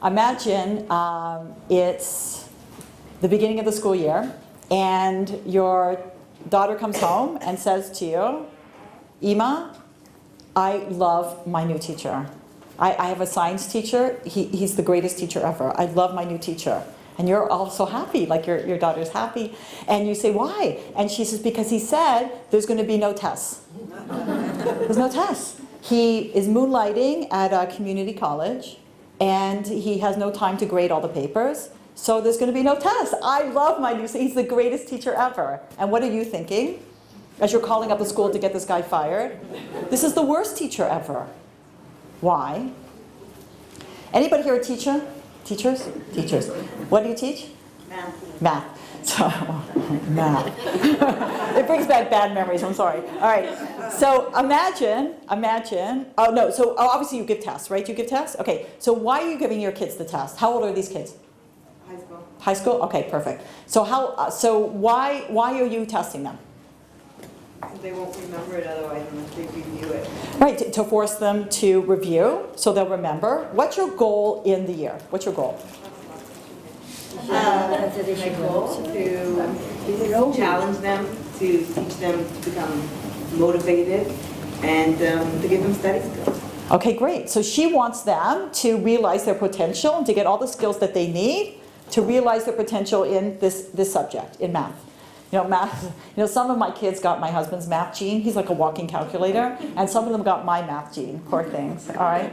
imagine it's the beginning of the school year, and your daughter comes home and says to you, Ima, I love my new teacher. I have a science teacher. He's the greatest teacher ever. I love my new teacher. And you're all so happy, like your daughter's happy. And you say, why? And she says, because he said there's going to be no tests. There's no tests. He is moonlighting at a community college, and he has no time to grade all the papers. So there's going to be no tests. I love my new teacher. He's the greatest teacher ever. And what are you thinking as you're calling up the school to get this guy fired? This is the worst teacher ever. Why? Anybody here a teacher? Teachers? Teachers. What do you teach? Math. Math. So, math. It brings back bad memories, I'm sorry. All right. So imagine, obviously you give tests, right? You give tests? Okay. So why are you giving your kids the test? How old are these kids? High school. High school? Okay, perfect. So why are you testing them? They won't remember it otherwise unless they review it. Right, to force them to review so they'll remember. What's your goal in the year? What's your goal? My goal to challenge them, to teach them to become motivated, and to give them study skills. Okay, great. So she wants them to realize their potential and to get all the skills that they need to realize their potential in this subject, in math. Math, some of my kids got my husband's math gene. He's like a walking calculator. And some of them got my math gene, poor things, all right?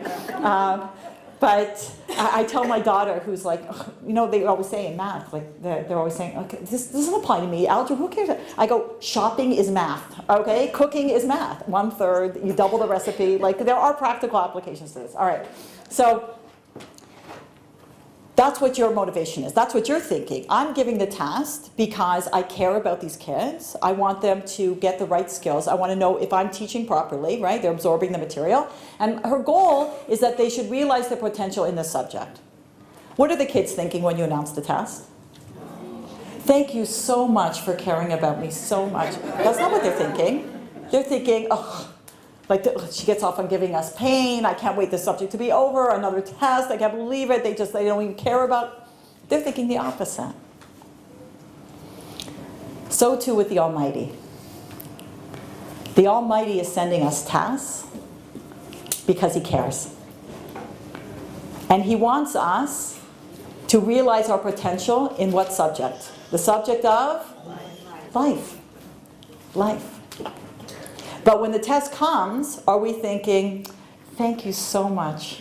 But I tell my daughter, who's like, they always say in math, like they're always saying, okay, this doesn't apply to me. Algebra, who cares? I go, shopping is math, okay? Cooking is math. 1/3, you double the recipe. Like, there are practical applications to this. All right, so that's what your motivation is. That's what you're thinking. I'm giving the test because I care about these kids. I want them to get the right skills. I want to know if I'm teaching properly, right? They're absorbing the material. And her goal is that they should realize their potential in this subject. What are the kids thinking when you announce the test? Thank you so much for caring about me so much. That's not what they're thinking. They're thinking, oh, she gets off on giving us pain. I can't wait the subject to be over. Another test. I can't believe it. They don't even care about. They're thinking the opposite. So too with the Almighty. The Almighty is sending us tests because He cares. And He wants us to realize our potential in what subject? The subject of life. Life. But when the test comes, are we thinking, thank you so much.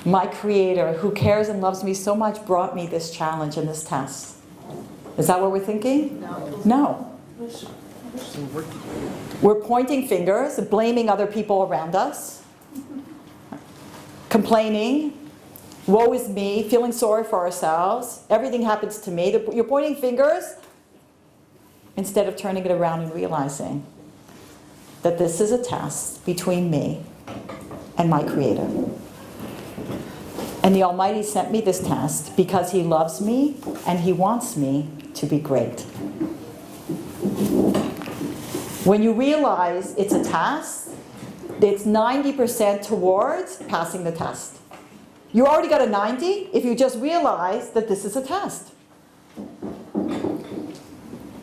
My Creator, who cares and loves me so much, brought me this challenge and this test. Is that what we're thinking? No. We're pointing fingers, blaming other people around us, complaining, woe is me, feeling sorry for ourselves. Everything happens to me. You're pointing fingers instead of turning it around and realizing that this is a test between me and my Creator. And the Almighty sent me this test because He loves me and He wants me to be great. When you realize it's a test, it's 90% towards passing the test. You already got a 90 if you just realize that this is a test.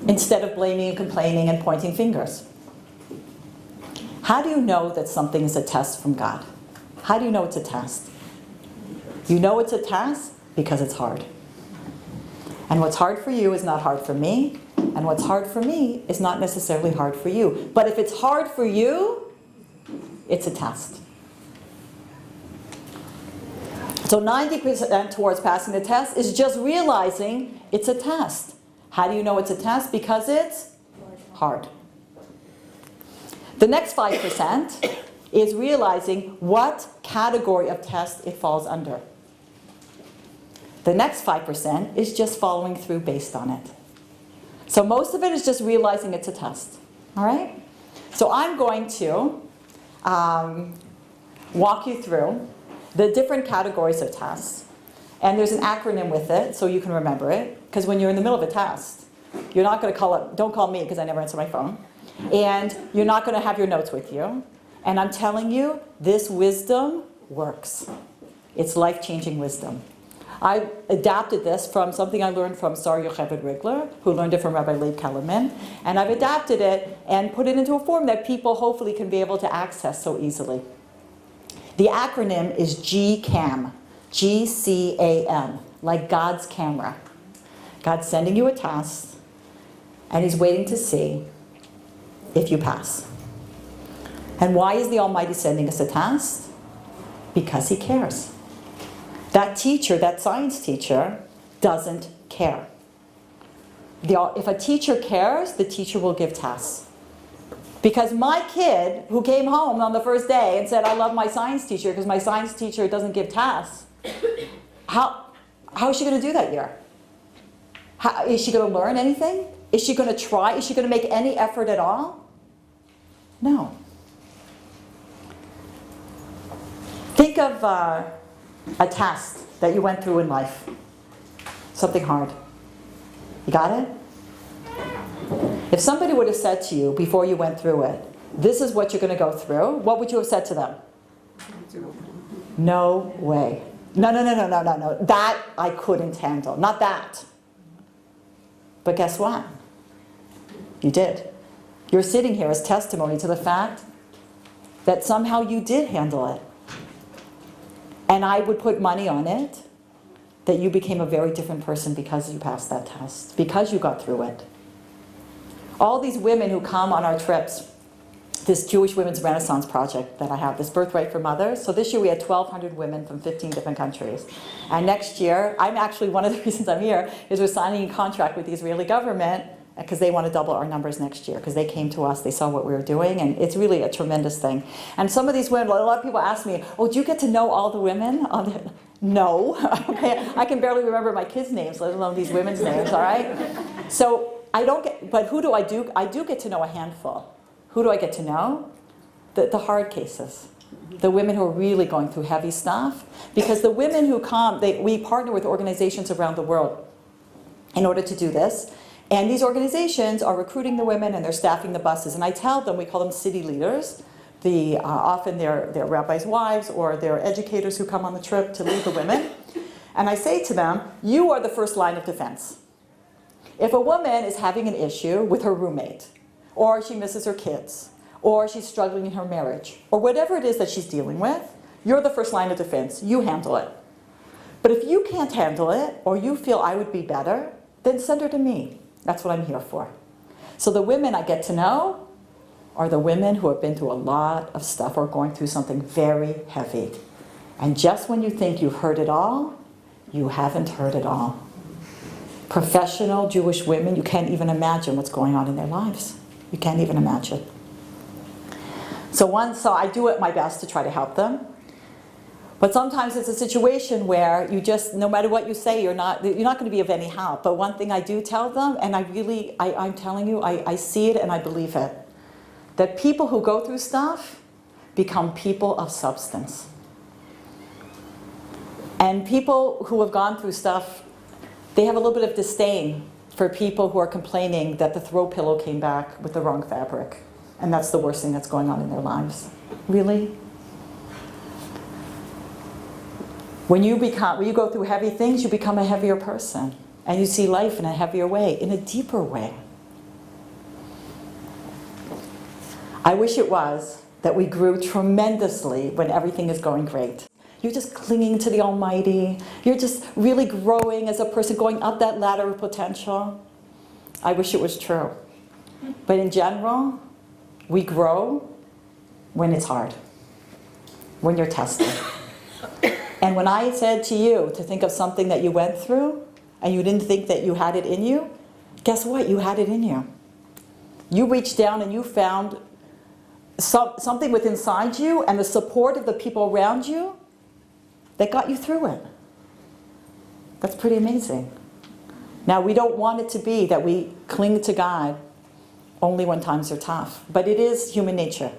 Instead of blaming and complaining and pointing fingers. How do you know that something is a test from God? How do you know it's a test? You know it's a test because it's hard. And what's hard for you is not hard for me. And what's hard for me is not necessarily hard for you. But if it's hard for you, it's a test. So 90% towards passing the test is just realizing it's a test. How do you know it's a test? Because it's hard. The next 5% is realizing what category of test it falls under. The next 5% is just following through based on it. So most of it is just realizing it's a test. All right? So I'm going to walk you through the different categories of tests. And there's an acronym with it, so you can remember it. Because when you're in the middle of a test, you're not going to call it, don't call me because I never answer my phone. And you're not going to have your notes with you. And I'm telling you, this wisdom works. It's life-changing wisdom. I adapted this from something I learned from Sar Yocheved Rigler, who learned it from Rabbi Leib Kellerman, and I've adapted it and put it into a form that people hopefully can be able to access so easily. The acronym is GCAM, G-C-A-M, like God's camera. God's sending you a task, and He's waiting to see if you pass. And why is the Almighty sending us a task? Because He cares. That teacher, that science teacher, doesn't care. If a teacher cares, the teacher will give tasks. Because my kid, who came home on the first day and said, I love my science teacher because my science teacher doesn't give tasks, how is she going to do that year? Is she going to learn anything? Is she going to try? Is she going to make any effort at all? No. Think of a test that you went through in life. Something hard. You got it? If somebody would have said to you before you went through it, this is what you're going to go through, what would you have said to them? No way. No. That I couldn't handle. Not that. But guess what? You did. You're sitting here as testimony to the fact that somehow you did handle it. And I would put money on it that you became a very different person because you passed that test, because you got through it. All these women who come on our trips, this Jewish Women's Renaissance project that I have, this Birthright for Mothers. So this year we had 1,200 women from 15 different countries. And next year, I'm actually, one of the reasons I'm here is we're signing a contract with the Israeli government because they want to double our numbers next year because they came to us, they saw what we were doing, and it's really a tremendous thing. And some of these women, a lot of people ask me, oh, do you get to know all the women? No. Okay. I can barely remember my kids' names, let alone these women's names, all right? So I don't get, but who do? I do get to know a handful. Who do I get to know? The hard cases. The women who are really going through heavy stuff. Because the women who come, we partner with organizations around the world in order to do this. And these organizations are recruiting the women and they're staffing the buses. And I tell them, we call them city leaders. Often they're rabbis' wives or they're educators who come on the trip to lead the women. And I say to them, you are the first line of defense. If a woman is having an issue with her roommate, or she misses her kids, or she's struggling in her marriage, or whatever it is that she's dealing with, you're the first line of defense. You handle it. But if you can't handle it, or you feel I would be better, then send her to me. That's what I'm here for. So the women I get to know are the women who have been through a lot of stuff or going through something very heavy. And just when you think you've heard it all, you haven't heard it all. Professional Jewish women, you can't even imagine what's going on in their lives. You can't even imagine. So I do it my best to try to help them. But sometimes it's a situation where you just, no matter what you say, you're not going to be of any help. But one thing I do tell them, and I'm telling you, I see it and I believe it, that people who go through stuff become people of substance. And people who have gone through stuff, they have a little bit of disdain for people who are complaining that the throw pillow came back with the wrong fabric. And that's the worst thing that's going on in their lives. Really? When you go through heavy things, you become a heavier person. And you see life in a heavier way, in a deeper way. I wish it was that we grew tremendously when everything is going great. You're just clinging to the Almighty. You're just really growing as a person, going up that ladder of potential. I wish it was true. But in general, we grow when it's hard, when you're tested. And when I said to you to think of something that you went through and you didn't think that you had it in you, guess what? You had it in you. You reached down and you found something within inside you and the support of the people around you that got you through it. That's pretty amazing. Now, we don't want it to be that we cling to God only when times are tough, but it is human nature.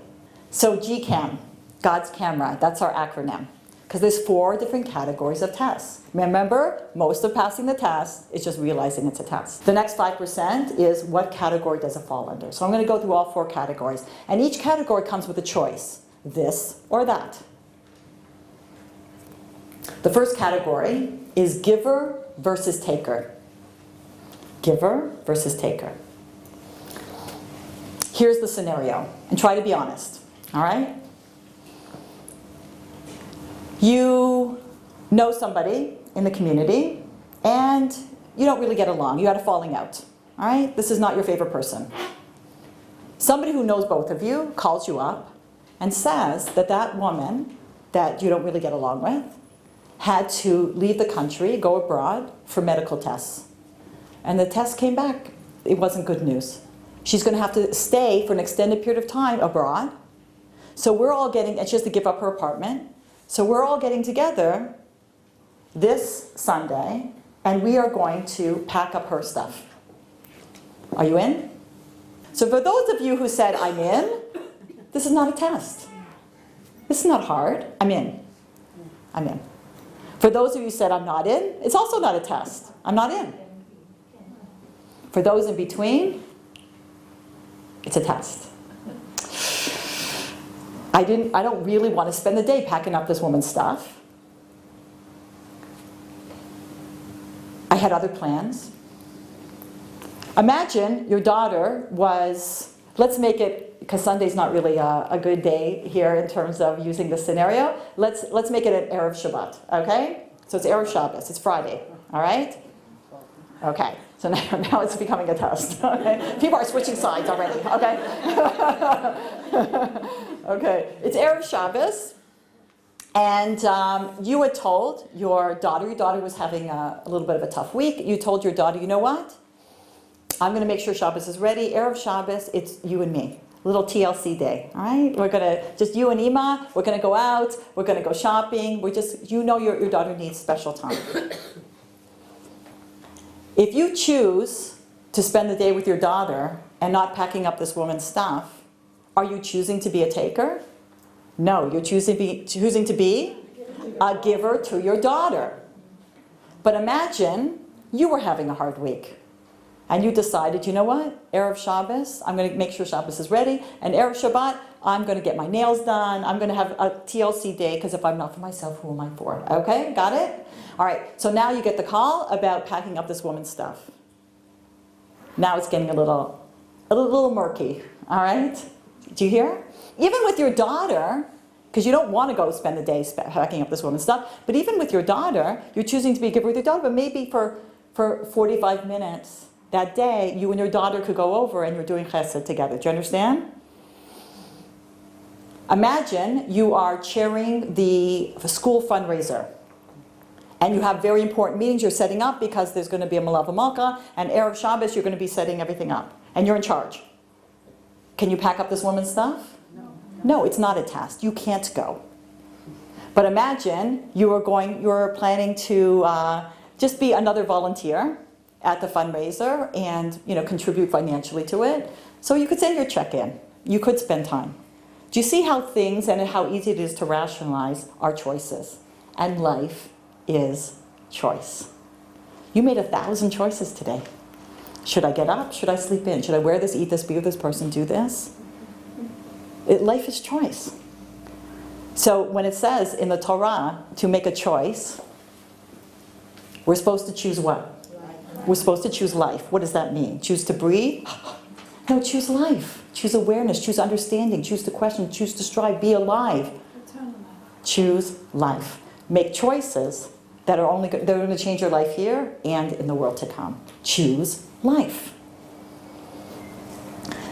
So GCAM, God's camera, that's our acronym. Because there's 4 different categories of tests. Remember, most of passing the test is just realizing it's a test. The next 5% is what category does it fall under. So I'm going to go through all 4 categories. And each category comes with a choice, this or that. The first category is giver versus taker. Giver versus taker. Here's the scenario, and try to be honest, all right? You know somebody in the community, and you don't really get along. You had a falling out, all right? This is not your favorite person. Somebody who knows both of you calls you up and says that that woman that you don't really get along with had to leave the country, go abroad for medical tests. And the test came back. It wasn't good news. She's going to have to stay for an extended period of time abroad. So we're all getting, and she has to give up her apartment. So we're all getting together this Sunday, and we are going to pack up her stuff. Are you in? So for those of you who said, I'm in, this is not a test. This is not hard. I'm in. I'm in. For those of you who said, I'm not in, it's also not a test. I'm not in. For those in between, it's a test. I don't really want to spend the day packing up this woman's stuff. I had other plans. Imagine your daughter was, let's make it, because Sunday's not really a good day here in terms of using this scenario. Let's make it an Erev Shabbat, okay? So it's Erev Shabbos, it's Friday, all right? Okay, so now it's becoming a test. Okay? People are switching sides already, okay? Okay, it's Erev Shabbos, and you had told your daughter was having a little bit of a tough week. You told your daughter, you know what? I'm going to make sure Shabbos is ready. Erev Shabbos, it's you and me. Little TLC day, all right? We're going to, just you and Ima, we're going to go out, we're going to go shopping. We're just, you know your daughter needs special time. If you choose to spend the day with your daughter and not packing up this woman's stuff, are you choosing to be a taker? No, you're choosing to be a giver to your daughter. But imagine you were having a hard week. And you decided, you know what? Erev Shabbos, I'm going to make sure Shabbos is ready. And Erev Shabbat, I'm going to get my nails done. I'm going to have a TLC day, because if I'm not for myself, who am I for? Okay, got it? All right, so now you get the call about packing up this woman's stuff. Now it's getting a little murky, all right? Do you hear? Even with your daughter, because you don't want to go spend the day packing up this woman's stuff, but even with your daughter, you're choosing to be a giver with your daughter, but maybe for 45 minutes, that day, you and your daughter could go over and you're doing chesed together. Do you understand? Imagine you are chairing the school fundraiser. And you have very important meetings you're setting up, because there's going to be a Malav Malka, and Erev Shabbos, you're going to be setting everything up. And you're in charge. Can you pack up this woman's stuff? No, it's not a test. You can't go. But imagine you're planning to just be another volunteer at the fundraiser and contribute financially to it. So you could send your check in. You could spend time. Do you see how things and how easy it is to rationalize our choices? And life is choice. You made 1,000 choices today. Should I get up? Should I sleep in? Should I wear this, eat this, be with this person, do this? Life is choice. So when it says in the Torah to make a choice, we're supposed to choose what? We're supposed to choose life. What does that mean? Choose to breathe? No, choose life. Choose awareness. Choose understanding. Choose to question. Choose to strive. Be alive. Choose life. Make choices that are going to change your life here and in the world to come. Choose life.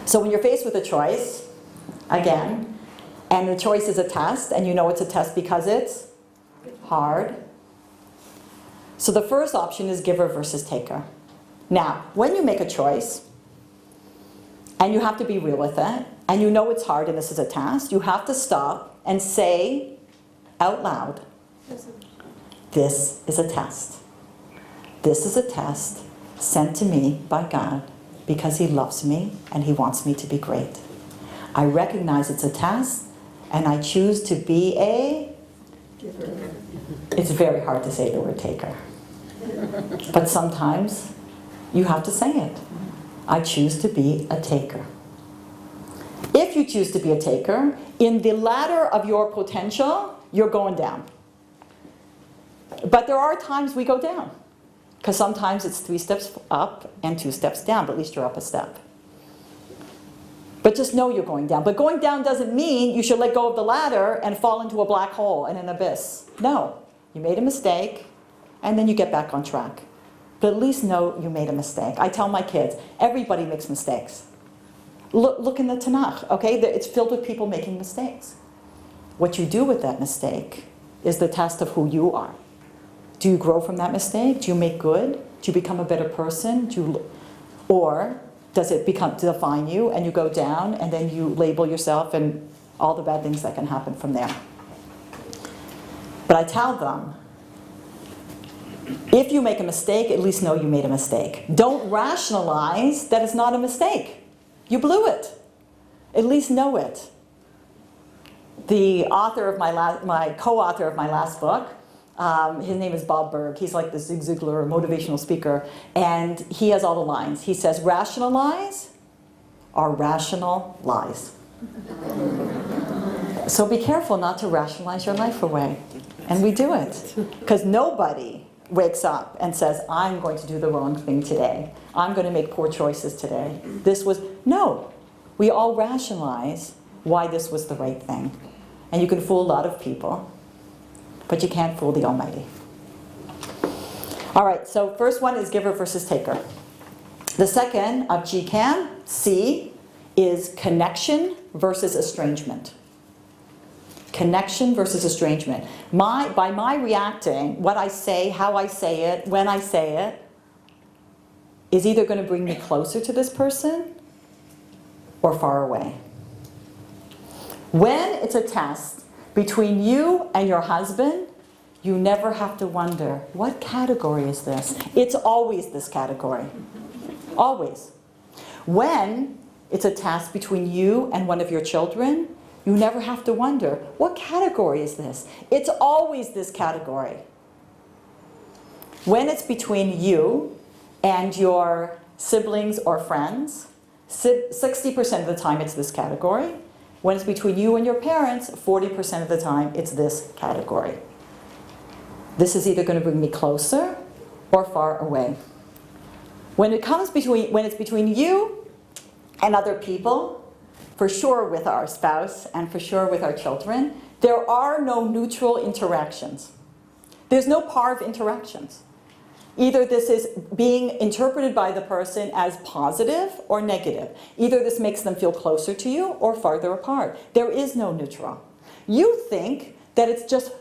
So when you're faced with a choice, again, and the choice is a test, and you know it's a test because it's hard. So the first option is giver versus taker. Now, when you make a choice, and you have to be real with it, and you know it's hard and this is a task, you have to stop and say out loud, this is a test. This is a test sent to me by God because He loves me and He wants me to be great. I recognize it's a test, and I choose to be a giver. It's very hard to say the word taker. But sometimes you have to say it. I choose to be a taker. If you choose to be a taker, in the ladder of your potential, you're going down. But there are times we go down. Because sometimes it's 3 steps up and 2 steps down, but at least you're up a step. But just know you're going down. But going down doesn't mean you should let go of the ladder and fall into a black hole and an abyss. No. You made a mistake, and then you get back on track. But at least know you made a mistake. I tell my kids, everybody makes mistakes. Look in the Tanakh, okay? It's filled with people making mistakes. What you do with that mistake is the test of who you are. Do you grow from that mistake? Do you make good? Do you become a better person? Or does it define you and you go down and then you label yourself and all the bad things that can happen from there? But I tell them, if you make a mistake, at least know you made a mistake. Don't rationalize that it's not a mistake. You blew it. At least know it. The author of my co-author of my last book, his name is Bob Berg. He's like the Zig Ziglar motivational speaker. And he has all the lines. He says, rationalize are rational lies. So be careful not to rationalize your life away. And we do it. Because nobody wakes up and says, I'm going to do the wrong thing today. I'm going to make poor choices today. No. We all rationalize why this was the right thing. And you can fool a lot of people. But you can't fool the Almighty. All right, so first one is giver versus taker. The second of GCAM, C, is connection versus estrangement. Connection versus estrangement. By my reacting, what I say, how I say it, when I say it, is either going to bring me closer to this person or far away. When it's a test between you and your husband, you never have to wonder, what category is this? It's always this category. Always. When it's a test between you and one of your children, you never have to wonder, what category is this? It's always this category. When it's between you and your siblings or friends, 60% of the time it's this category. When it's between you and your parents, 40% of the time it's this category. This is either going to bring me closer or far away. When it's between you and other people, for sure with our spouse and for sure with our children, there are no neutral interactions. There's no parv interactions. Either this is being interpreted by the person as positive or negative. Either this makes them feel closer to you or farther apart. There is no neutral. You think that it's just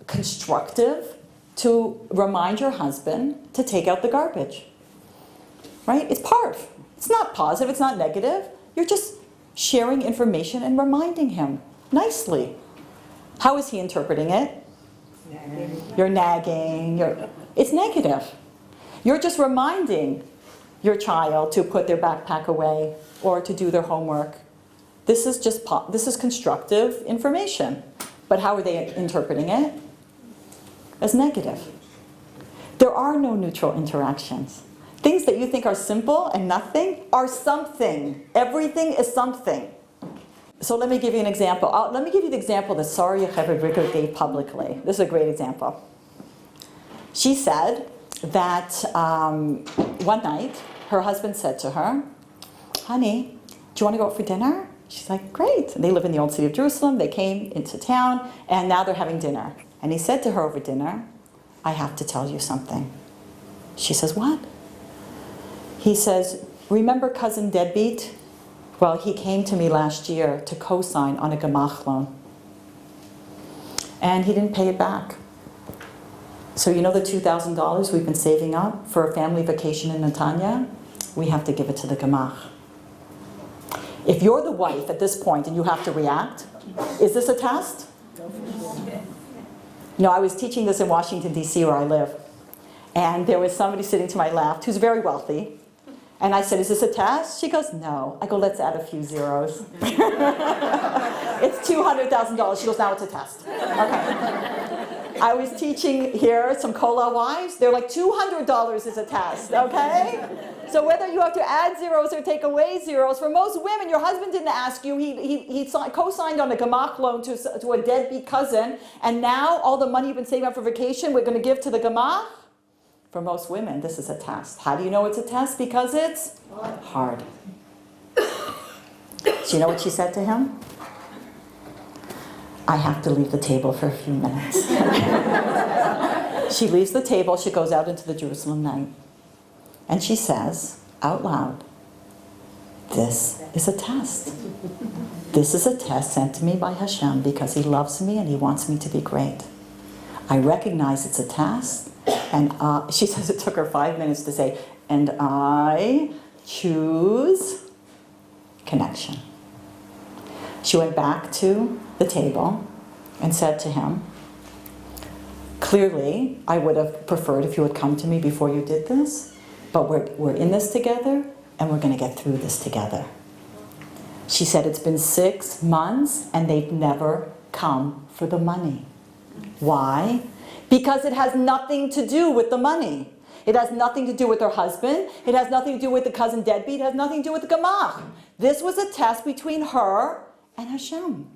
constructive to remind your husband to take out the garbage. Right? It's parv. It's not positive, it's not negative. You're just sharing information and reminding him nicely. How is he interpreting it? Nagging. You're nagging. It's negative. You're just reminding your child to put their backpack away or to do their homework. This is constructive information. But how are they interpreting it? As negative. There are no neutral interactions. Things that you think are simple and nothing are something. Everything is something. So let me give you an example. Let me give you the example that Sari Yocheved gave publicly. This is a great example. She said that one night her husband said to her, honey, do you want to go out for dinner? She's like, great. And they live in the old city of Jerusalem. They came into town and now they're having dinner. And he said to her over dinner, I have to tell you something. She says, what? He says, remember cousin Deadbeat? Well, he came to me last year to co-sign on a gemach loan. And he didn't pay it back. So you know the $2,000 we've been saving up for a family vacation in Netanya? We have to give it to the gemach. If you're the wife at this point and you have to react, is this a test? No, I was teaching this in Washington, D.C. where I live. And there was somebody sitting to my left who's very wealthy. And I said, is this a test? She goes, no. I go, let's add a few zeros. It's $200,000. She goes, now it's a test. Okay. I was teaching here some Kola wives. They're like $200 is a test, okay? So whether you have to add zeros or take away zeros, for most women, your husband didn't ask you. He co-signed on a gamach loan to a deadbeat cousin, and now all the money you've been saving up for vacation, we're going to give to the gamach? For most women, this is a test. How do you know it's a test? Because it's hard. Do you know what she said to him? I have to leave the table for a few minutes. She leaves the table, she goes out into the Jerusalem night. And she says, out loud, this is a test. This is a test sent to me by Hashem because He loves me and He wants me to be great. I recognize it's a test. And she says it took her 5 minutes to say, and I choose connection. She went back to the table and said to him, clearly, I would have preferred if you had come to me before you did this, but we're in this together and we're going to get through this together. She said it's been 6 months and they've never come for the money. Why? Because it has nothing to do with the money. It has nothing to do with her husband. It has nothing to do with the cousin deadbeat. It has nothing to do with the gamach. This was a test between her and Hashem.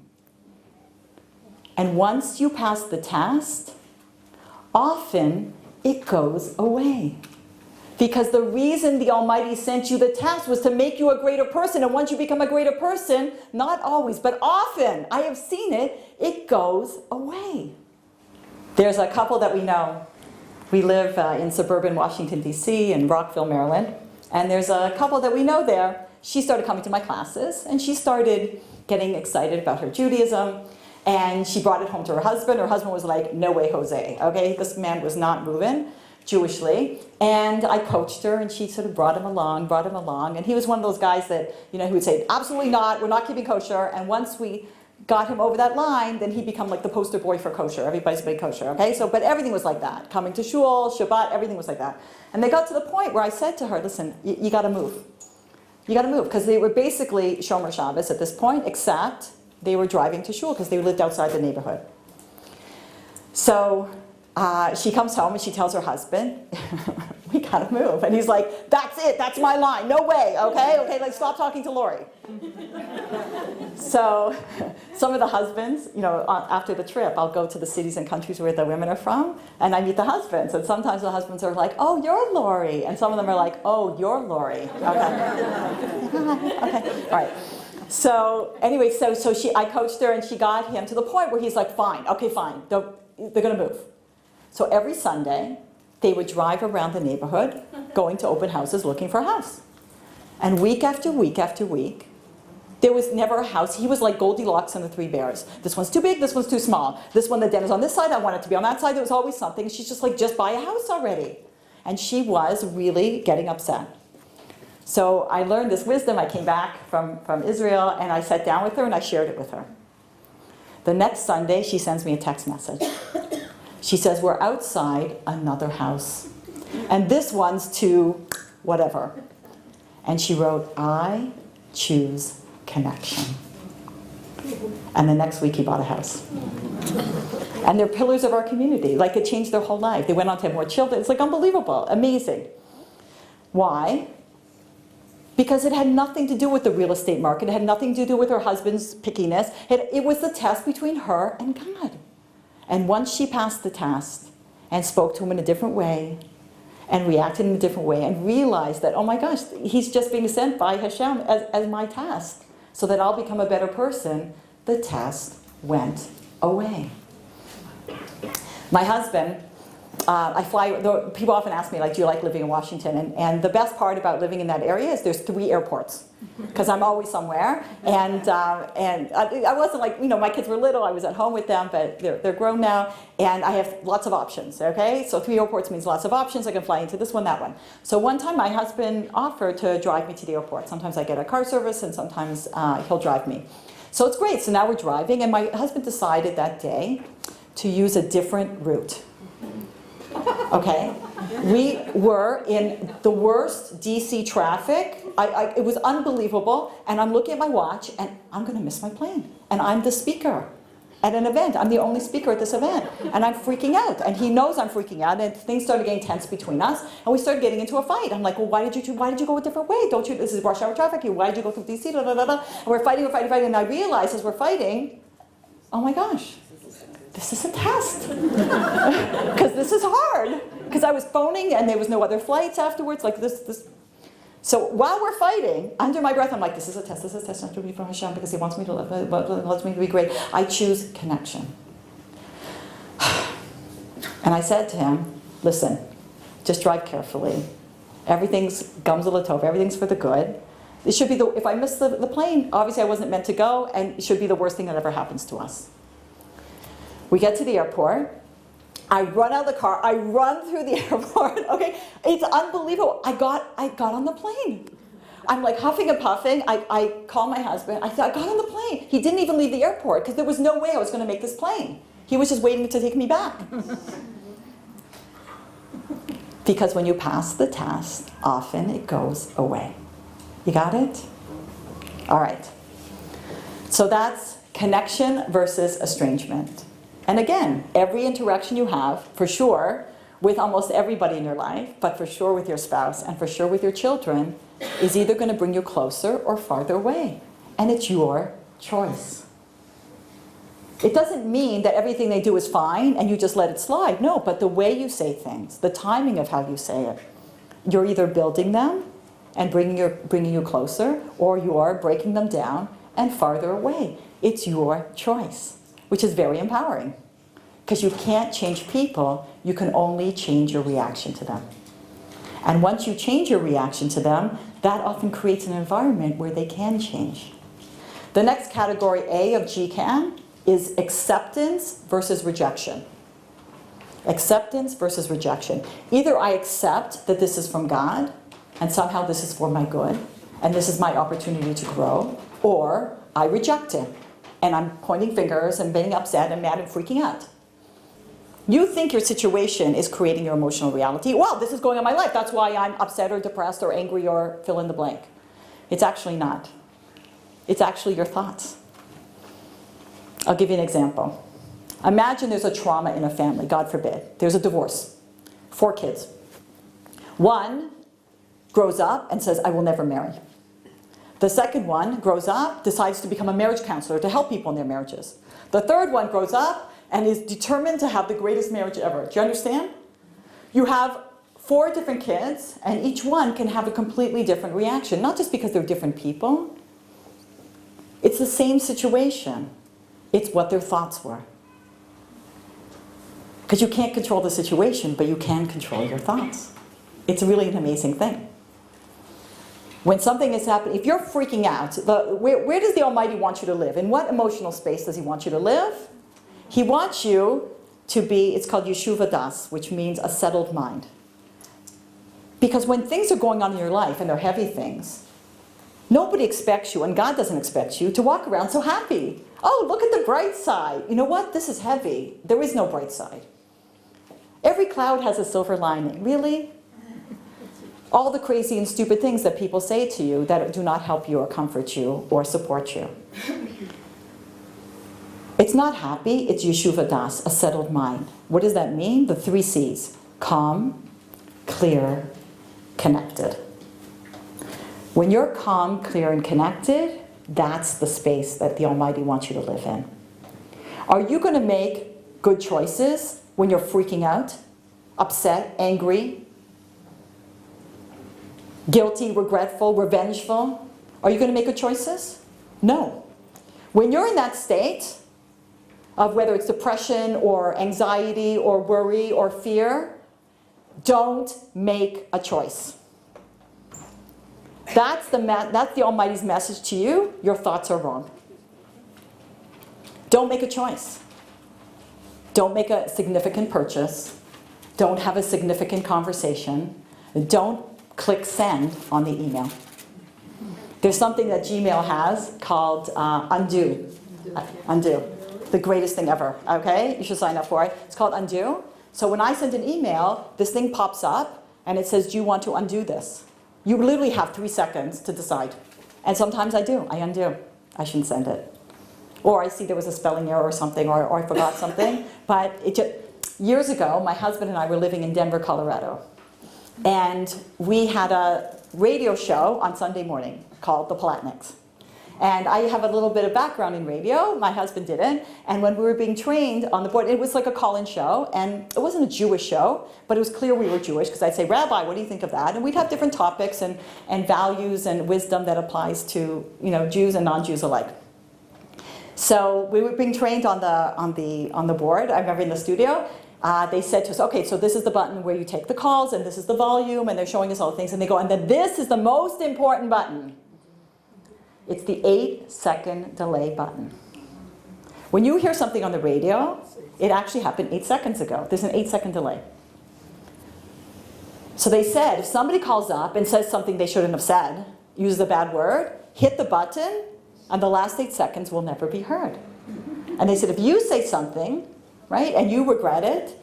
And once you pass the test, often it goes away. Because the reason the Almighty sent you the test was to make you a greater person. And once you become a greater person, not always, but often, I have seen it, it goes away. There's a couple that we know. We live in suburban Washington, D.C., in Rockville, Maryland. And there's a couple that we know there. She started coming to my classes, and she started getting excited about her Judaism. And she brought it home to her husband. Her husband was like, no way, Jose. Okay, this man was not moving Jewishly. And I coached her, and she sort of brought him along. And he was one of those guys that, he would say, absolutely not, we're not keeping kosher. And once we got him over that line, then he'd become like the poster boy for kosher. Everybody's been kosher, okay? So, but everything was like that. Coming to shul, Shabbat, everything was like that. And they got to the point where I said to her, listen, you got to move. You got to move, because they were basically Shomer Shabbos at this point, except they were driving to shul because they lived outside the neighborhood. So she comes home and she tells her husband, we got to move. And he's like, that's it, that's my line, no way, okay? Okay, like stop talking to Lori. So some of the husbands, after the trip, I'll go to the cities and countries where the women are from, and I meet the husbands. And sometimes the husbands are like, oh, you're Lori. And some of them are like, oh, you're Lori. Okay. Okay. All right. So anyway, I coached her, and she got him to the point where he's like, fine, okay, fine. They're going to move. So every Sunday, they would drive around the neighborhood, going to open houses looking for a house. And week after week after week, there was never a house. He was like Goldilocks and the Three Bears. This one's too big, this one's too small. This one, the den is on this side, I want it to be on that side. There was always something. She's just like, just buy a house already. And she was really getting upset. So I learned this wisdom. I came back from Israel, and I sat down with her, and I shared it with her. The next Sunday, she sends me a text message. She says, we're outside another house. And this one's to whatever. And she wrote, I choose connection. And the next week he bought a house. And they're pillars of our community. Like, it changed their whole life. They went on to have more children. It's like unbelievable, amazing. Why? Because it had nothing to do with the real estate market. It had nothing to do with her husband's pickiness. It was the test between her and God. And once she passed the test and spoke to him in a different way and reacted in a different way and realized that, oh my gosh, he's just being sent by Hashem as my test so that I'll become a better person, the test went away. My husband, people often ask me, like, do you like living in Washington? And the best part about living in that area is there's 3 airports, because I'm always somewhere. And I wasn't like, my kids were little, I was at home with them, but they're grown now, and I have lots of options, okay? So 3 airports means lots of options. I can fly into this one, that one. So one time my husband offered to drive me to the airport. Sometimes I get a car service, and sometimes he'll drive me. So it's great. So now we're driving, and my husband decided that day to use a different route. Okay, we were in the worst DC traffic. It was unbelievable, and I'm looking at my watch, and I'm going to miss my plane, and I'm the speaker. at an event. I'm the only speaker at this event. And I'm freaking out. And he knows I'm freaking out. And things started getting tense between us. And we started getting into a fight. I'm like, well, why did you go a different way? Don't you, this is rush hour traffic. Why did you go through DC? Da, da, da, da. And we're fighting. And I realized as we're fighting, oh my gosh, this is a test. Because this is hard. Because I was phoning and there was no other flights afterwards. Like this. So while we're fighting, under my breath, I'm like, this is a test, not to be from Hashem, because he wants me to live, wants me to be great. I choose connection. And I said to him, listen, just drive carefully. Everything's gums latov, everything's for the good. It should be if I miss the plane, obviously I wasn't meant to go, and it should be the worst thing that ever happens to us. We get to the airport. I run out of the car, I run through the airport, okay? It's unbelievable. I got on the plane. I'm like huffing and puffing. I call my husband. I said, I got on the plane. He didn't even leave the airport because there was no way I was going to make this plane. He was just waiting to take me back. Because when you pass the test, often it goes away. You got it? All right. So that's connection versus estrangement. And again, every interaction you have, for sure, with almost everybody in your life, but for sure with your spouse and for sure with your children, is either going to bring you closer or farther away. And it's your choice. It doesn't mean that everything they do is fine and you just let it slide. No, but the way you say things, the timing of how you say it, you're either building them and bringing you closer, or you are breaking them down and farther away. It's your choice. Which is very empowering. Because you can't change people, you can only change your reaction to them. And once you change your reaction to them, that often creates an environment where they can change. The next category, A of GCAN, is acceptance versus rejection. Acceptance versus rejection. Either I accept that this is from God, and somehow this is for my good, and this is my opportunity to grow, or I reject it. And I'm pointing fingers and being upset and mad and freaking out. You think your situation is creating your emotional reality. Well, this is going on in my life. That's why I'm upset or depressed or angry or fill in the blank. It's actually not. It's actually your thoughts. I'll give you an example. Imagine there's a trauma in a family, God forbid. There's a divorce. 4 kids. One grows up and says, I will never marry. The second one grows up, decides to become a marriage counselor to help people in their marriages. The third one grows up and is determined to have the greatest marriage ever. Do you understand? You have 4 different kids, and each one can have a completely different reaction. Not just because they're different people. It's the same situation. It's what their thoughts were. Because you can't control the situation, but you can control your thoughts. It's really an amazing thing. When something is happening, if you're freaking out, where does the Almighty want you to live? In what emotional space does He want you to live? He wants you to be, it's called Yeshuva Das, which means a settled mind. Because when things are going on in your life, and they're heavy things, nobody expects you, and God doesn't expect you, to walk around so happy. Oh, look at the bright side. You know what? This is heavy. There is no bright side. Every cloud has a silver lining. Really? All the crazy and stupid things that people say to you that do not help you or comfort you or support you. It's not happy, it's Yeshuva Das, a settled mind. What does that mean? The 3 C's. Calm, clear, connected. When you're calm, clear, and connected, that's the space that the Almighty wants you to live in. Are you going to make good choices when you're freaking out, upset, angry, guilty, regretful, revengeful? Are you going to make good choices? No. When you're in that state of whether it's depression or anxiety or worry or fear, don't make a choice. That's the Almighty's message to you. Your thoughts are wrong. Don't make a choice. Don't make a significant purchase. Don't have a significant conversation. Don't click send on the email. There's something that Gmail has called undo. Undo. The greatest thing ever, okay? You should sign up for it. It's called undo. So when I send an email, this thing pops up and it says, do you want to undo this? You literally have 3 seconds to decide. And sometimes I do. I undo. I shouldn't send it. Or I see there was a spelling error or something, or I forgot something. But years ago, my husband and I were living in Denver, Colorado. And we had a radio show on Sunday morning called the Palatniks. And I have a little bit of background in radio. My husband didn't. And when we were being trained on the board, it was like a call-in show. And it wasn't a Jewish show, but it was clear we were Jewish because I'd say, Rabbi, what do you think of that? And we'd have different topics and values and wisdom that applies to Jews and non-Jews alike. So we were being trained on the board. I remember in the studio. They said to us, okay, so this is the button where you take the calls, and this is the volume, and they're showing us all the things. And they go, and then this is the most important button. It's the 8-second delay button. When you hear something on the radio, it actually happened 8 seconds ago. There's an 8-second delay. So they said, if somebody calls up and says something they shouldn't have said, uses a bad word, hit the button, and the last 8 seconds will never be heard. And they said, if you say something, right, and you regret it,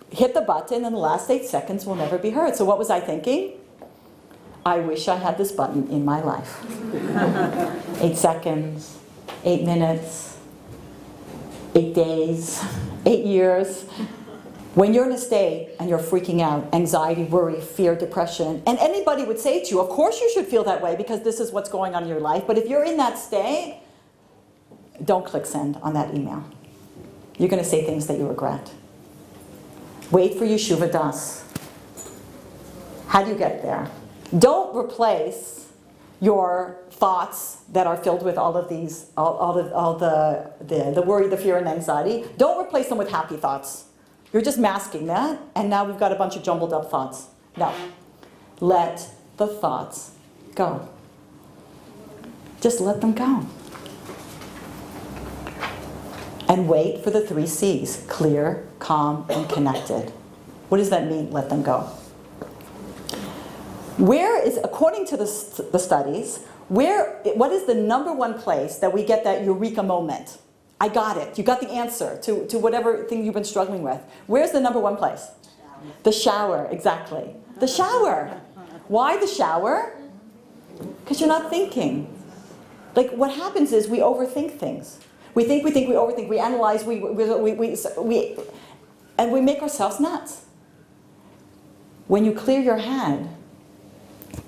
hit the button, and the last 8 seconds will never be heard. So what was I thinking? I wish I had this button in my life. 8 seconds, 8 minutes, 8 days, 8 years. When you're in a state and you're freaking out, anxiety, worry, fear, depression, and anybody would say to you, of course you should feel that way because this is what's going on in your life, but if you're in that state, don't click send on that email. You're going to say things that you regret. Wait for Yeshuva Das. How do you get there? Don't replace your thoughts that are filled with all of these, all the worry, the fear, and anxiety. Don't replace them with happy thoughts. You're just masking that, and now we've got a bunch of jumbled up thoughts. No. Let the thoughts go. Just let them go. And wait for the 3 C's, clear, calm, and connected. What does that mean, let them go? Where is, according to the studies, what is the #1 place that we get that eureka moment? I got it. You got the answer to whatever thing you've been struggling with. Where's the #1 place? The shower, exactly. The shower. Why the shower? Because you're not thinking. Like what happens is we overthink things. We think, we overthink, we analyze, and we make ourselves nuts. When you clear your head,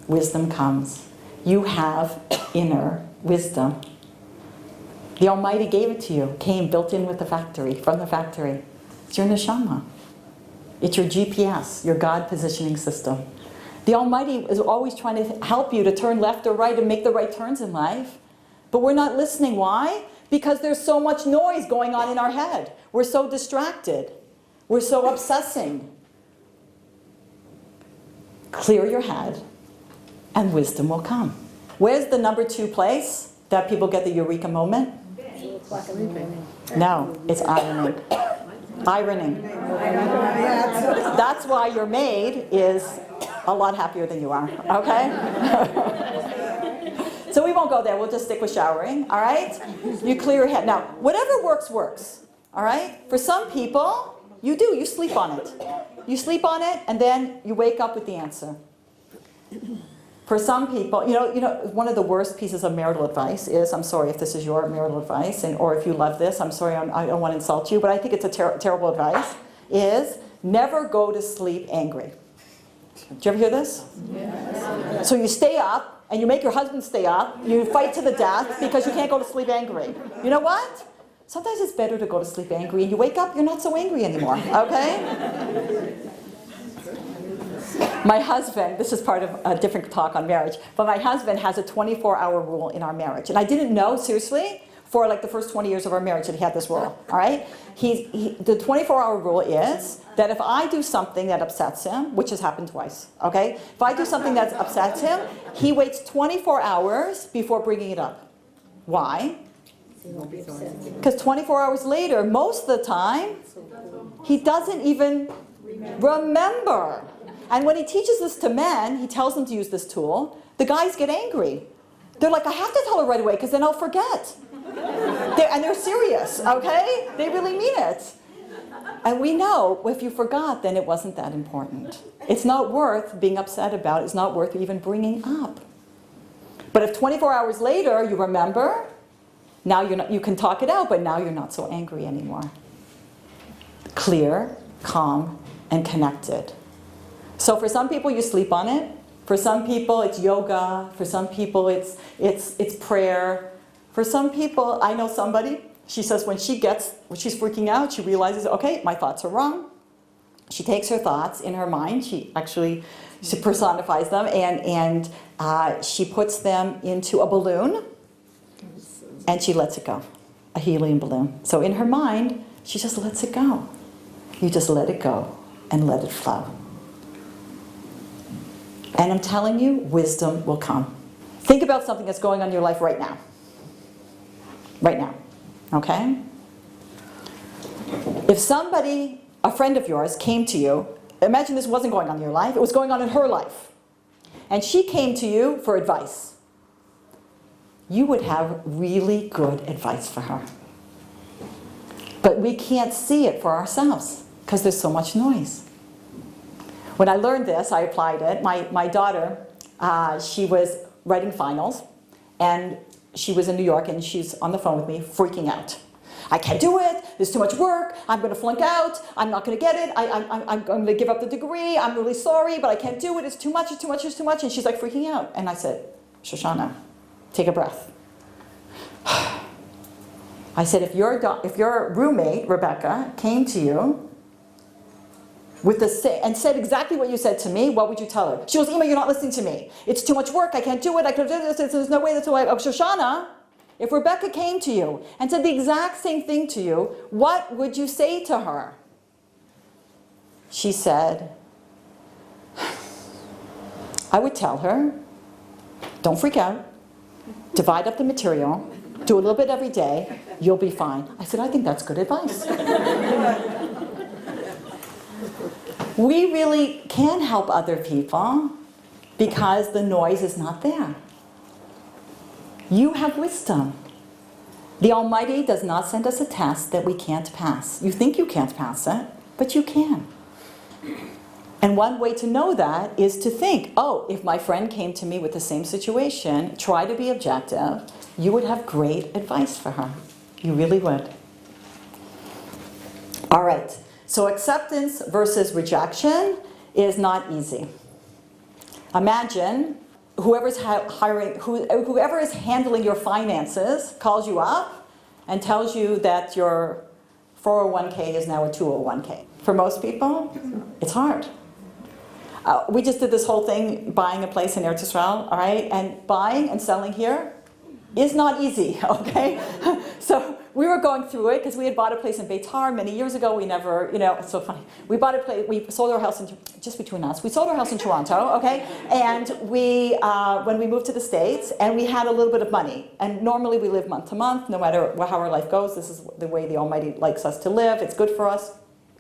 wisdom comes. You have inner wisdom. The Almighty gave it to you, came built in with the factory, from the factory. It's your neshama. It's your GPS, your God positioning system. The Almighty is always trying to help you to turn left or right and make the right turns in life. But we're not listening. Why? Because there's so much noise going on in our head. We're so distracted. We're so obsessing. Clear your head, and wisdom will come. Where's the #2 place that people get the eureka moment? No, it's ironing. Ironing. That's why your maid is a lot happier than you are, okay? So we won't go there, we'll just stick with showering, all right? You clear your head. Now, whatever works, works, all right? For some people, you sleep on it. You sleep on it, and then you wake up with the answer. For some people, one of the worst pieces of marital advice is, I'm sorry if this is your marital advice, or if you love this, I'm sorry, I don't want to insult you, but I think it's a terrible advice, is never go to sleep angry. Did you ever hear this? Yes. So you stay up, and you make your husband stay up, you fight to the death because you can't go to sleep angry. You know what? Sometimes it's better to go to sleep angry, and you wake up, you're not so angry anymore, okay? My husband, this is part of a different talk on marriage, but my husband has a 24-hour rule in our marriage. And I didn't know, seriously, for like the first 20 years of our marriage that he had this rule, all right? The 24-hour rule is that if I do something that upsets him, which has happened twice, okay? If I do something that upsets him, he waits 24 hours before bringing it up. Why? Because 24 hours later, most of the time, he doesn't even remember. And when he teaches this to men, he tells them to use this tool, the guys get angry. They're like, I have to tell her right away because then I'll forget. And they're serious, okay? They really mean it. And we know if you forgot, then it wasn't that important. It's not worth being upset about. It's not worth even bringing up. But if 24 hours later you remember, Now you can talk it out, but now you're not so angry anymore. Clear, calm, and connected. So for some people, you sleep on it. For some people, it's yoga. For some people, it's prayer. For some people, I know somebody, she says when she's freaking out, she realizes, okay, my thoughts are wrong. She takes her thoughts in her mind, she personifies them, and she puts them into a balloon, and she lets it go, a helium balloon. So in her mind, she just lets it go. You just let it go and let it flow. And I'm telling you, wisdom will come. Think about something that's going on in your life right now. Right now, okay? If somebody, a friend of yours, came to you, imagine this wasn't going on in your life, it was going on in her life. And she came to you for advice. You would have really good advice for her. But we can't see it for ourselves because there's so much noise. When I learned this, I applied it. My daughter, she was writing finals, and she was in New York, and she's on the phone with me, freaking out. I can't do it, there's too much work, I'm going to flunk out, I'm not going to get it, I'm going to give up the degree, I'm really sorry, but I can't do it, it's too much, it's too much, it's too much, and she's like freaking out. And I said, Shoshana, take a breath. I said, if your roommate, Rebecca, came to you with and said exactly what you said to me, what would you tell her? She goes, Ima, you're not listening to me. It's too much work, I can't do it, I could do this, there's no way that's the way. Oh, Shoshana, if Rebecca came to you and said the exact same thing to you, what would you say to her? She said, I would tell her, don't freak out, divide up the material, do a little bit every day, you'll be fine. I said, I think that's good advice. We really can help other people because the noise is not there. You have wisdom. The Almighty does not send us a test that we can't pass. You think you can't pass it, but you can. And one way to know that is to think, oh, if my friend came to me with the same situation, try to be objective, you would have great advice for her. You really would. All right. So acceptance versus rejection is not easy. Imagine whoever is handling your finances calls you up and tells you that your 401k is now a 201k. For most people, it's hard. We just did this whole thing, buying a place in Eretz Yisrael, all right? And buying and selling here is not easy, okay? So we were going through it because we had bought a place in Beitar many years ago. We never, it's so funny. We bought a place, we sold our house just between us, we sold our house in Toronto, okay? And when we moved to the States, and we had a little bit of money. And normally we live month to month, no matter how our life goes. This is the way the Almighty likes us to live. It's good for us,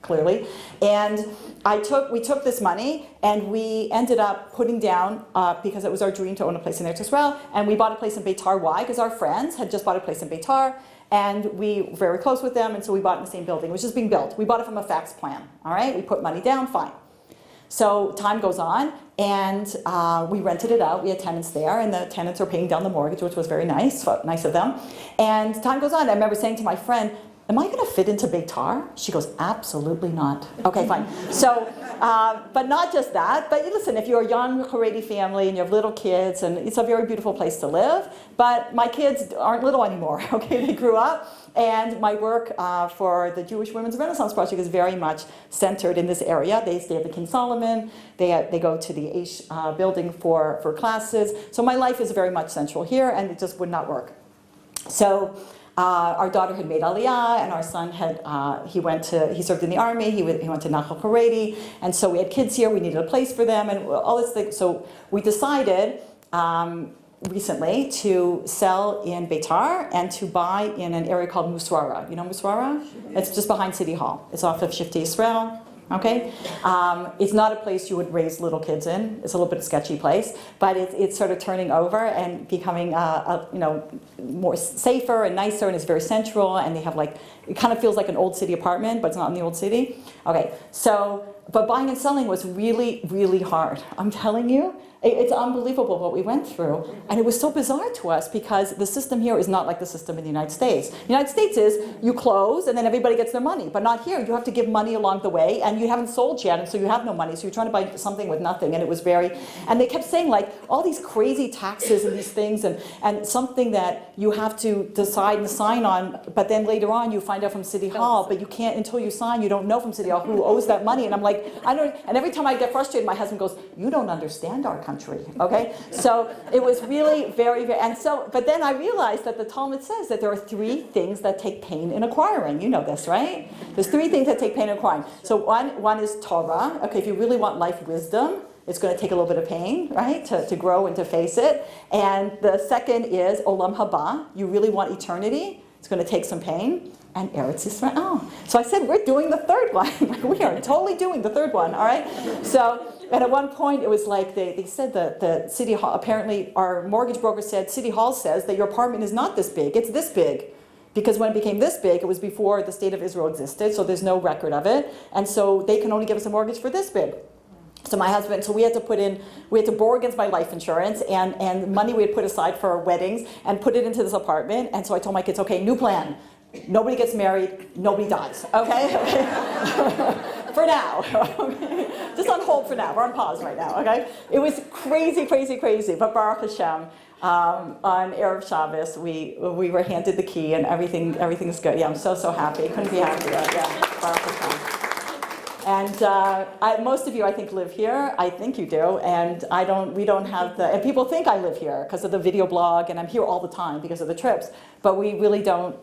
clearly. And we took this money, and we ended up putting down, because it was our dream to own a place in Eretz Yisrael, and we bought a place in Beitar. Why? Because our friends had just bought a place in Beitar, and we were very close with them, and so we bought it in the same building. It was just being built. We bought it from a fax plan, all right? We put money down, fine. So time goes on, and we rented it out. We had tenants there, and the tenants are paying down the mortgage, which was very nice of them. And time goes on. I remember saying to my friend, am I going to fit into Beitar? She goes, absolutely not. Okay, fine. So, but not just that, but listen, if you're a young Haredi family and you have little kids, and it's a very beautiful place to live, but my kids aren't little anymore, okay? They grew up, and my work for the Jewish Women's Renaissance Project is very much centered in this area. They stay at the King Solomon, they go to the Aish building for classes, so my life is very much central here, and it just would not work. So, our daughter had made Aliyah, and our son he served in the army, he went to Nachal Haredi, and so we had kids here, we needed a place for them, and all this thing. So we decided recently to sell in Beitar and to buy in an area called Muswara. You know Muswara? It's just behind City Hall. It's off of Shiftei Israel. Okay, it's not a place you would raise little kids in. It's a little bit of a sketchy place, but it's sort of turning over and becoming more safer and nicer, and it's very central. And they have it kind of feels like an old city apartment, but it's not in the old city. Okay, so but buying and selling was really, really hard. I'm telling you, it's unbelievable what we went through. And it was so bizarre to us because the system here is not like the system in the United States. The United States is you close and then everybody gets their money. But not here. You have to give money along the way and you haven't sold yet and so you have no money. So you're trying to buy something with nothing. And it was and they kept saying like all these crazy taxes and these things and something that you have to decide and sign on. But then later on you find out from City Hall, but you can't until you sign, you don't know from City Hall who owes that money. And I'm like, I don't, and every time I get frustrated, my husband goes, you don't understand our country, okay? So it was really very, and so, but then I realized that the Talmud says that there are 3 things that take pain in acquiring. You know this, right? There's 3 things that take pain in acquiring. So one is Torah. Okay, if you really want life wisdom, it's going to take a little bit of pain, right, to grow and to face it. And the second is Olam Haba. You really want eternity. It's going to take some pain. And Eretz Yisrael. So I said, we're doing the third one. We are totally doing the third one, all right? So, and at one point it was like they said that the City Hall, apparently our mortgage broker said, City Hall says that your apartment is not this big, it's this big. Because when it became this big, it was before the State of Israel existed, so there's no record of it. And so they can only give us a mortgage for this big. So my husband, so we had to borrow against my life insurance and money we had put aside for our weddings and put it into this apartment. And so I told my kids, okay, new plan. Nobody gets married, nobody dies, okay? For now, just on hold for now, we're on pause right now, okay? It was crazy, crazy, crazy, but Baruch Hashem, on Erev Shabbos, we were handed the key and everything's good. Yeah, I'm so happy, couldn't be happier, yeah, Baruch Hashem. And most of you, I think, live here. I think you do. And we don't have and people think I live here because of the video blog, and I'm here all the time because of the trips. But we really don't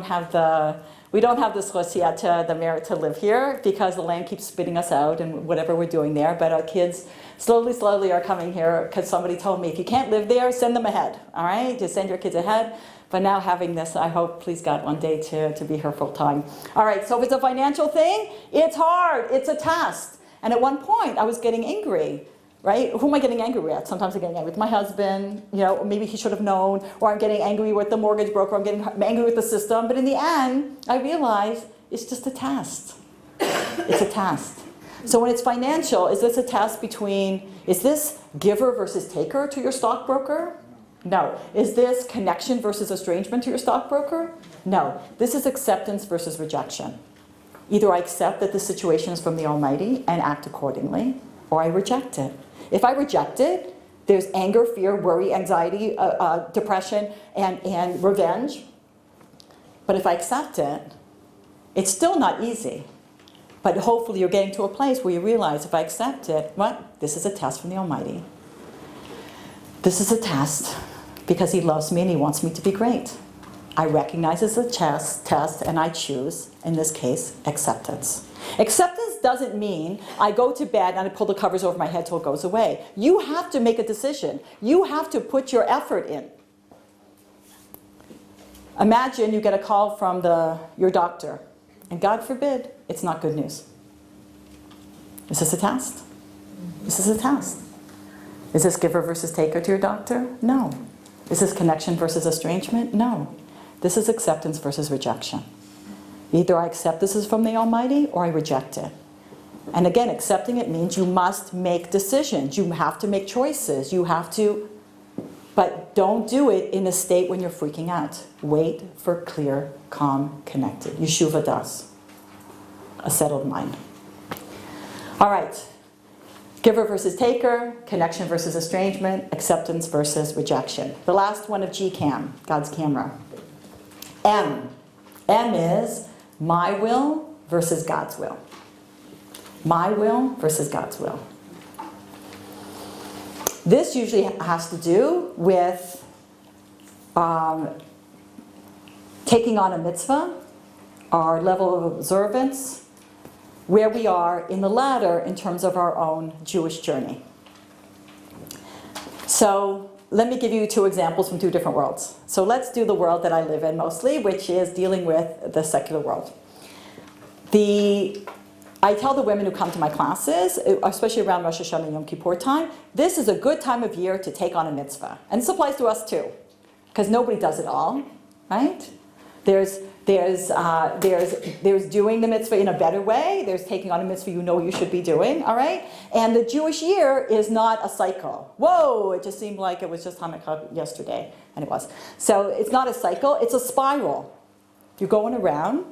have the zchus yet, the merit to live here because the land keeps spitting us out and whatever we're doing there. But our kids slowly are coming here because somebody told me, if you can't live there, send them ahead, all right? Just send your kids ahead. But now having this, I hope, please God, one day to be here full time. All right, so if it's a financial thing, it's hard. It's a test. And at one point, I was getting angry, right? Who am I getting angry with? Sometimes I'm getting angry with my husband. You know, maybe he should have known. Or I'm getting angry with the mortgage broker. I'm getting angry with the system. But in the end, I realize it's just a test. It's a test. So when it's financial, is this a test is this giver versus taker to your stockbroker? No. Is this connection versus estrangement to your stockbroker? No. This is acceptance versus rejection. Either I accept that the situation is from the Almighty and act accordingly, or I reject it. If I reject it, there's anger, fear, worry, anxiety, depression, and revenge. But if I accept it, it's still not easy. But hopefully you're getting to a place where you realize if I accept it, this is a test from the Almighty. This is a test because He loves me and He wants me to be great. I recognize it's a test and I choose, in this case, acceptance. Acceptance doesn't mean I go to bed and I pull the covers over my head till it goes away. You have to make a decision. You have to put your effort in. Imagine you get a call from your doctor, and God forbid, it's not good news. Is this a test? This is a test. Is this giver versus taker to your doctor? No. Is this connection versus estrangement? No. This is acceptance versus rejection. Either I accept this is from the Almighty or I reject it. And again, accepting it means you must make decisions. You have to make choices. But don't do it in a state when you're freaking out. Wait for clear, calm, connected. Yeshuva does. A settled mind. All right. Giver versus taker, connection versus estrangement, acceptance versus rejection. The last one of GCAM, God's camera. M. M is my will versus God's will. My will versus God's will. This usually has to do with taking on a mitzvah, our level of observance, where we are in the ladder in terms of our own Jewish journey. So let me give you 2 examples from 2 different worlds. So let's do the world that I live in mostly, which is dealing with the secular world. I tell the women who come to my classes, especially around Rosh Hashanah and Yom Kippur time, this is a good time of year to take on a mitzvah. And this applies to us too, because nobody does it all, right? There's There's doing the mitzvah in a better way. There's taking on a mitzvah you know you should be doing, all right? And the Jewish year is not a cycle. Whoa, it just seemed like it was just Hanukkah yesterday, and it was. So it's not a cycle, it's a spiral. You're going around,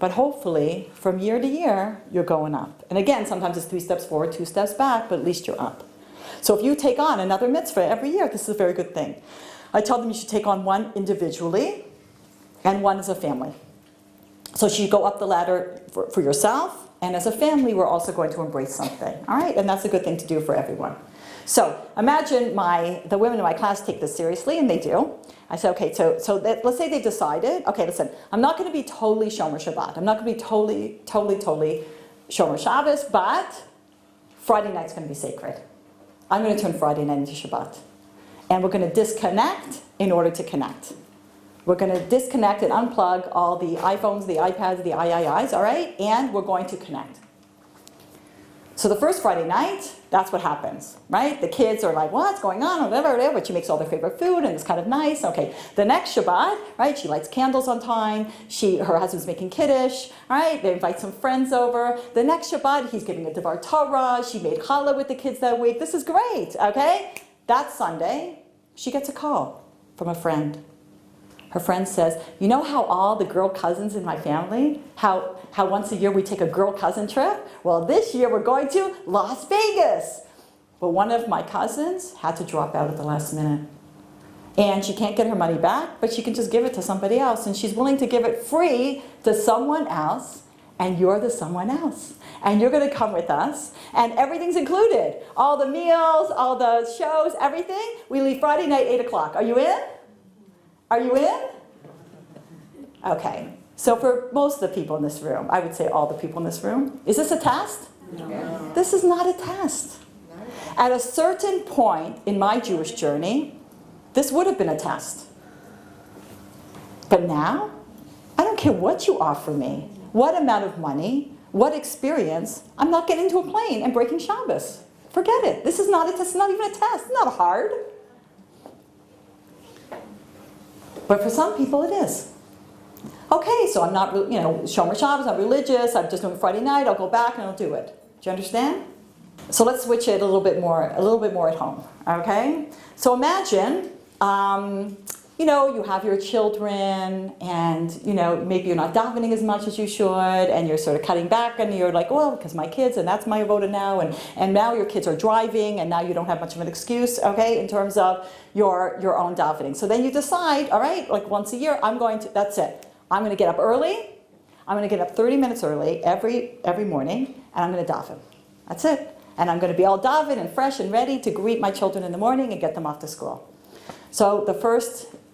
but hopefully from year to year, you're going up. And again, sometimes it's 3 steps forward, 2 steps back, but at least you're up. So if you take on another mitzvah every year, this is a very good thing. I tell them you should take on one individually, and one as a family. So you go up the ladder for yourself, and as a family, we're also going to embrace something. All right, and that's a good thing to do for everyone. So imagine the women in my class take this seriously, and they do. I say, okay, so let's say they've decided, okay, listen, I'm not going to be totally Shomer Shabbat. I'm not going to be totally Shomer Shabbos, but Friday night's going to be sacred. I'm going to turn Friday night into Shabbat. And we're going to disconnect in order to connect. We're going to disconnect and unplug all the iPhones, the iPads, the iIs, all right? And we're going to connect. So the first Friday night, that's what happens, right? The kids are like, what's going on, whatever, but she makes all their favorite food, and it's kind of nice. Okay, the next Shabbat, right, she lights candles on time. Her husband's making Kiddush, right? They invite some friends over. The next Shabbat, he's giving a Devar Torah. She made challah with the kids that week. This is great, okay? That Sunday, she gets a call from a friend. Her friend says, you know how all the girl cousins in my family, how once a year we take a girl cousin trip? Well, this year we're going to Las Vegas. But one of my cousins had to drop out at the last minute. And she can't get her money back, but she can just give it to somebody else. And she's willing to give it free to someone else, and you're the someone else. And you're going to come with us, and everything's included. All the meals, all the shows, everything. We leave Friday night, 8 o'clock. Are you in? Are you in? Okay. So for most of the people in this room, I would say all the people in this room, is this a test? No. This is not a test. At a certain point in my Jewish journey, this would have been a test. But now, I don't care what you offer me, what amount of money, what experience, I'm not getting into a plane and breaking Shabbos. Forget it. This is not a test. It's not even a test. It's not hard. But for some people it is. Okay, so I'm not, Shomer Shabbos, I'm religious, I'm just doing Friday night, I'll go back and I'll do it. Do you understand? So let's switch it a little bit more at home, okay? So imagine, you have your children and, maybe you're not davening as much as you should and you're sort of cutting back and you're like, well, because my kids and that's my avoda now and now your kids are driving and now you don't have much of an excuse, okay, in terms of your own davening. So then you decide, all right, like once a year, that's it. I'm going to get up early. I'm going to get up 30 minutes early every morning and I'm going to daven. That's it. And I'm going to be all daven and fresh and ready to greet my children in the morning and get them off to school. So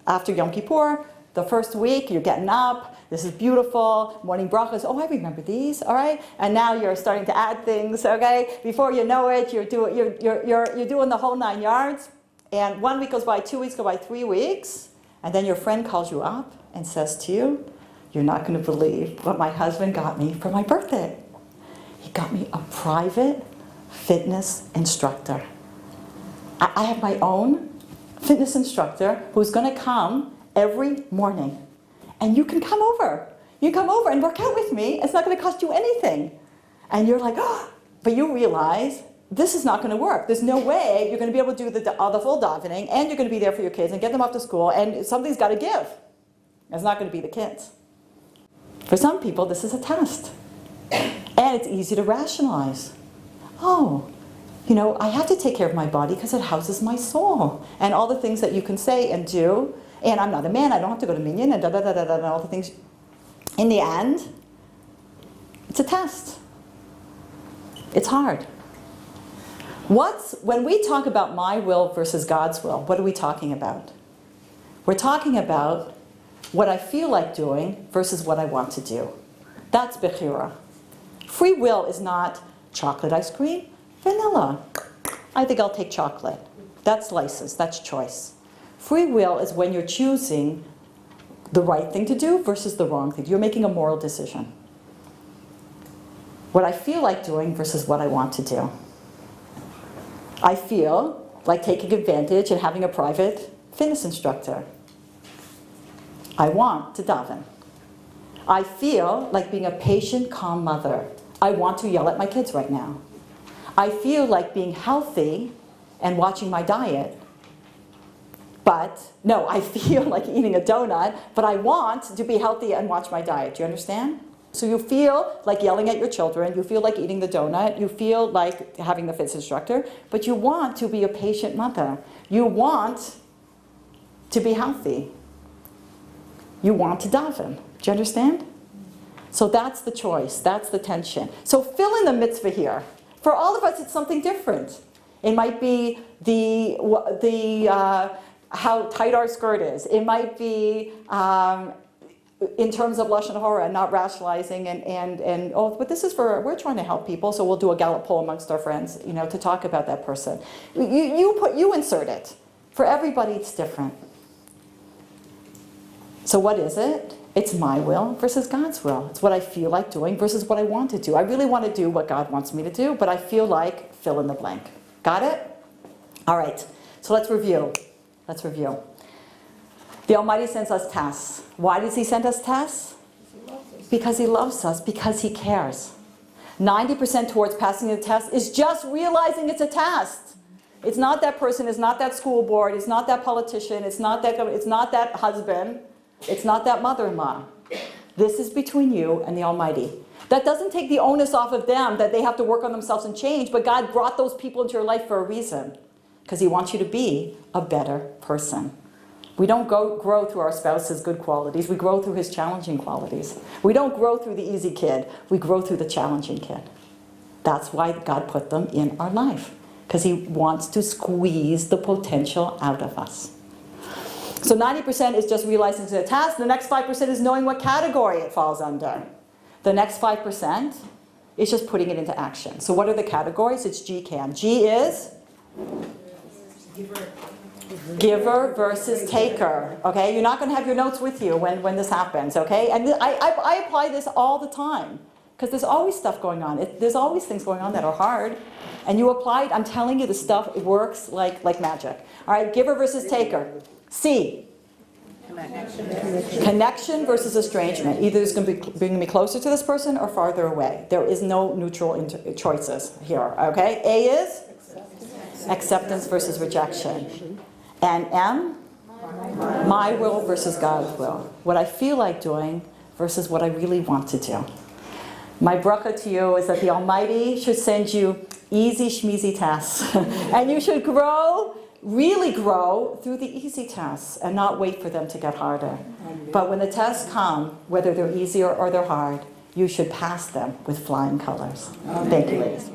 after Yom Kippur, the first week, you're getting up, this is beautiful, morning brachas, oh, I remember these, all right? And now you're starting to add things, okay? Before you know it, you're doing the whole 9 yards, and 1 week goes by, 2 weeks go by, 3 weeks, and then your friend calls you up and says to you, you're not gonna believe what my husband got me for my birthday. He got me a private fitness instructor. I have my own fitness instructor who's going to come every morning. And you can come over. You come over and work out with me. It's not going to cost you anything. And you're like, oh, but you realize this is not going to work. There's no way you're going to be able to do the full davening and you're going to be there for your kids and get them off to school and something's got to give. It's not going to be the kids. For some people, this is a test. And it's easy to rationalize. Oh, I have to take care of my body because it houses my soul. And all the things that you can say and do. And I'm not a man, I don't have to go to minyan and and all the things. In the end, it's a test. It's hard. When we talk about my will versus God's will, what are we talking about? We're talking about what I feel like doing versus what I want to do. That's bechira. Free will is not chocolate ice cream, vanilla. I think I'll take chocolate. That's slices, that's choice. Free will is when you're choosing the right thing to do versus the wrong thing. You're making a moral decision. What I feel like doing versus what I want to do. I feel like taking advantage and having a private fitness instructor. I want to daven. I feel like being a patient, calm mother. I want to yell at my kids right now. I feel like being healthy and watching my diet. But, no, I feel like eating a donut, but I want to be healthy and watch my diet. Do you understand? So you feel like yelling at your children, you feel like eating the donut, you feel like having the fitness instructor, but you want to be a patient mother. You want to be healthy. You want to daven. Do you understand? So that's the choice, that's the tension. So fill in the mitzvah here. For all of us, it's something different. It might be how tight our skirt is. It might be in terms of Lashon Hara and not rationalizing and but this is we're trying to help people, so we'll do a Gallup poll amongst our friends, to talk about that person. You insert it. For everybody, it's different. So what is it? It's my will versus God's will. It's what I feel like doing versus what I want to do. I really want to do what God wants me to do, but I feel like fill in the blank. Got it? All right. So let's review. Let's review. The Almighty sends us tests. Why does He send us tests? Because He loves us, because He cares. 90% towards passing the test is just realizing it's a test. It's not that person, it's not that school board, it's not that politician, it's not that husband, it's not that mother-in-law. This is between you and the Almighty. That doesn't take the onus off of them that they have to work on themselves and change, but God brought those people into your life for a reason, because He wants you to be a better person. We don't grow through our spouse's good qualities. We grow through his challenging qualities. We don't grow through the easy kid. We grow through the challenging kid. That's why God put them in our life, because He wants to squeeze the potential out of us. So 90% is just realizing it's a task. The next 5% is knowing what category it falls under. The next 5% is just putting it into action. So what are the categories? It's GCAM. G is? Giver versus taker. Okay, you're not going to have your notes with you when this happens. Okay, and I apply this all the time because there's always stuff going on. There's always things going on that are hard, and you apply it. I'm telling you, the stuff, it works like magic. All right, giver versus taker. C. Connection versus estrangement. Either it's going to be bringing me closer to this person or farther away. There is no neutral choices here. Okay, A is acceptance versus rejection. And M, my will versus God's will. What I feel like doing versus what I really want to do. My bracha to you is that the Almighty should send you easy schmeezy tests. And you should really grow through the easy tests and not wait for them to get harder. But when the tests come, whether they're easy or they're hard, you should pass them with flying colors. Thank you, ladies.